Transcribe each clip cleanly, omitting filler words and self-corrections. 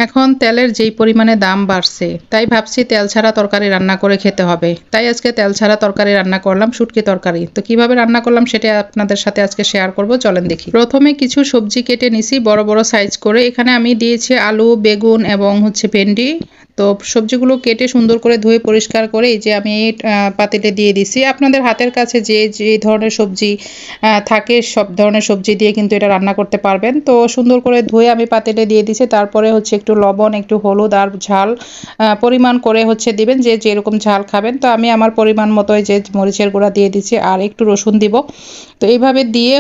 এখন তেলের যেই পরিমাণে দাম বাড়ছে তাই ভাবছি তেল ছাড়া তরকারি রান্না করে খেতে হবে। তাই আজকে তেল ছাড়া তরকারি রান্না করলাম, শুটকি তরকারি। তো কিভাবে রান্না করলাম সেটা আপনাদের সাথে আজকে শেয়ার করব, চলেন দেখি। প্রথমে কিছু সবজি কেটে নিছি বড় বড় সাইজ করে। এখানে আমি দিয়েছি আলু, বেগুন এবং ভেন্ডি। তো সবজিগুলো কেটে সুন্দর করে ধুয়ে পরিষ্কার করে এই যে আমি পাতিলে দিয়ে দিছি। আপনাদের হাতের কাছে যে যে ধরনের সবজি থাকে সব ধরনের সবজি দিয়ে কিন্তু এটা রান্না করতে পারবেন। তো সুন্দর করে ধুয়ে আমি পাতিলে দিয়ে দিছি। তারপরে একটু লবণ, একটু হলুদ আর ঝাল পরিমাণ করে দিবেন, যে যেরকম ঝাল খাবেন। তো আমি আমার পরিমাণ মতো যে মরিচের গুঁড়া দিয়ে দিচ্ছি আর একটু রসুন দিব। তো এইভাবে দিয়ে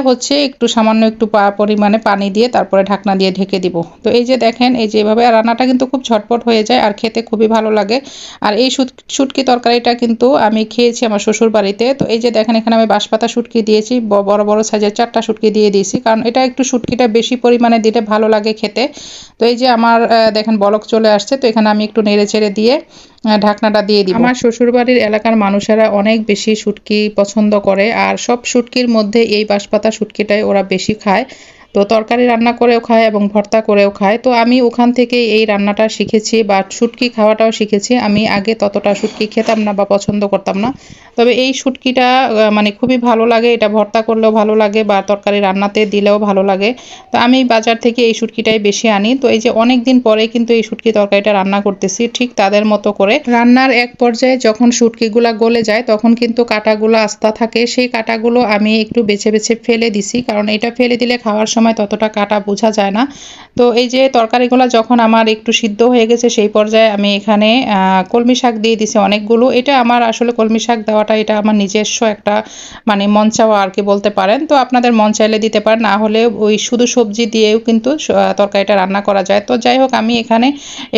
একটু সামান্য একটু পরিমাণে পানি দিয়ে তারপরে ঢাকনা দিয়ে ঢেকে দিব। তো এই যে দেখেন, এই যে এভাবে রান্নাটা কিন্তু খুব ঝটপট হয়ে যায় আর খেতে খুবই ভালো লাগে। আর এই শুটকি তরকারিটা কিন্তু আমি খেয়েছি আমার শ্বশুর বাড়িতে। তো এই যে দেখেন, এখানে আমি বাঁশপাতা শুটকি দিয়েছি, বড় বড় সাইজের 4টা শুটকি দিয়ে দিয়েছি, কারণ এটা একটু শুটকিটা বেশি পরিমাণে দিলে ভালো লাগে খেতে। তো এই যে আমার দেখেন বলক চলে আসছে। তো এখানে আমি একটু নেড়ে চেড়ে দিয়ে ঢাকনাটা দিয়ে দিব। আমার শ্বশুরবাড়ির এলাকার মানুষেরা অনেক বেশি শুটকি পছন্দ করে, আর সব শুটকির মধ্যে এই বাঁশপাতা শুটকিটাই ওরা বেশি খায়। তো তরকারি রান্না করেও খায় এবং ভর্তা করেও খায়। তো আমি ওখান থেকে এই রান্নাটা শিখেছি বা শুটকি খাওয়াটাও শিখেছি। আমি আগে ততটা শুটকি খেতাম না বা পছন্দ করতাম না, তবে এই শুটকিটা মানে খুবই ভালো লাগে। এটা ভর্তা করলেও ভালো লাগে বা তরকারি রান্নাতে দিলেও ভালো লাগে। তো আমি বাজার থেকে এই শুটকিটাই বেশি আনি। তো এই যে অনেক দিন পরে কিন্তু এই শুটকি তরকারিটা রান্না করতেছি ঠিক তাদের মতো করে। রান্নার এক পর্যায়ে যখন শুটকিগুলা গলে যায় তখন কিন্তু কাঁটাগুলো আস্তা থাকে, সেই কাঁটাগুলো আমি একটু বেছে বেছে ফেলে দিছি, কারণ এটা ফেলে দিলে খাওয়ার সময় ততটা কাঁটা বোঝা যায় না। তো এই যে তরকারিগুলো যখন আমার একটু সিদ্ধ হয়ে গেছে সেই পর্যায়ে আমি এখানে কলমি শাক দিয়ে দিছি অনেকগুলো। এটা আমার আসলে কলমি শাক দেওয়াটা এটা আমার নিজস্ব একটা মানে মন চাওয়া আর কি বলতে পারেন। তো আপনাদের মন চাইলে দিতে পারেন, না হলে ওই শুধু সবজি দিয়েও কিন্তু তরকারিটা রান্না করা যায়। তো যাই হোক, আমি এখানে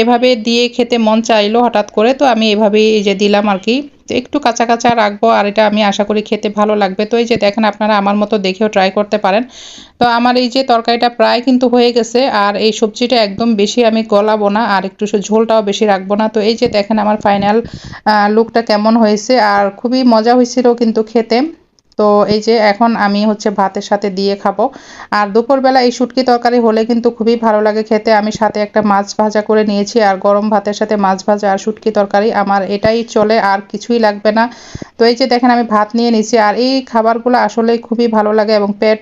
এভাবে দিয়ে খেতে মন চাইলো হঠাৎ করে, তো আমি এভাবেই এই যে দিলাম আর কি। তো একটু কাঁচা কাঁচা রাখবো আর এটা আমি আশা করি খেতে ভালো লাগবে। তো এই যে দেখেন, আপনারা আমার মতো দেখেও ট্রাই করতে পারেন। তো আমার এই যে তরকারিটা প্রায় কিন্তু হয়ে গেছে, আর এই সবজিটা একদম বেশি আমি গলাবো না আর একটু ঝোলটাও বেশি রাখবো না। তো এই যে দেখেন আমার ফাইনাল লুকটা কেমন হয়েছে, আর খুবই মজা হয়েছিল কিন্তু খেতে। তো এই যে এখন আমি ভাতের সাথে দিয়ে খাবো। আর দুপুরবেলা এই শুটকি তরকারি হলে কিন্তু খুবই ভালো লাগে খেতে। আমি সাথে একটা মাছ ভাজা করে নিয়েছি, আর গরম ভাতের সাথে মাছ ভাজা আর শুটকি তরকারি আমার এটাই চলে, আর কিছুই লাগবে না। তো এই যে দেখেন আমি ভাত নিয়ে নিয়েছি, আর এই খাবারগুলো আসলে খুবই ভালো লাগে এবং পেট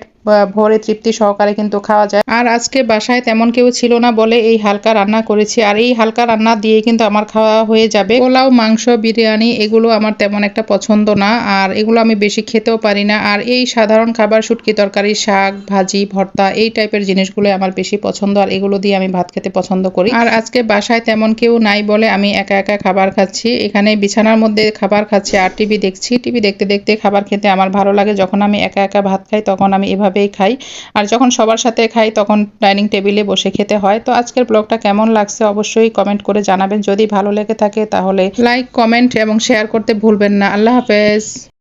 ভরে তৃপ্তি সহকারে কিন্তু খাওয়া যায়। আর আজকে বাসায় তেমন কেউ ছিল না বলে এই হালকা রান্না করেছি, আর এই হালকা রান্না দিয়ে কিন্তু আমার খাওয়া হয়ে যাবে। পোলাও, মাংস, বিরিয়ানি এগুলো আমার তেমন একটা পছন্দ না, আর এগুলো আমি বেশি খেতেও পারি না। আর এই সাধারণ খাবার শুটকি তরকারি, শাক ভাজি, ভর্তা এই টাইপের জিনিসগুলো আমার বেশি পছন্দ, আর এগুলো দিয়ে আমি ভাত খেতে পছন্দ করি। আর আজকে বাসায় তেমন কেউ নাই বলে আমি একা একা খাবার খাচ্ছি, এখানে বিছানার মধ্যে খাবার খাচ্ছি আর টিভি দেখছি। টিভি দেখতে দেখতে খাবার খেতে আমার ভালো লাগে। যখন আমি একা একা ভাত খাই তখন আমি এভাবেই খাই, আর যখন সবার সাথে খাই তখন ডাইনিং টেবিলে বসে খেতে হয়। তো আজকের ব্লগটা কেমন লাগছে অবশ্যই কমেন্ট করে জানাবেন। যদি ভালো লেগে থাকে তাহলে লাইক, কমেন্ট এবং শেয়ার করতে ভুলবেন না। আল্লাহ হাফেজ।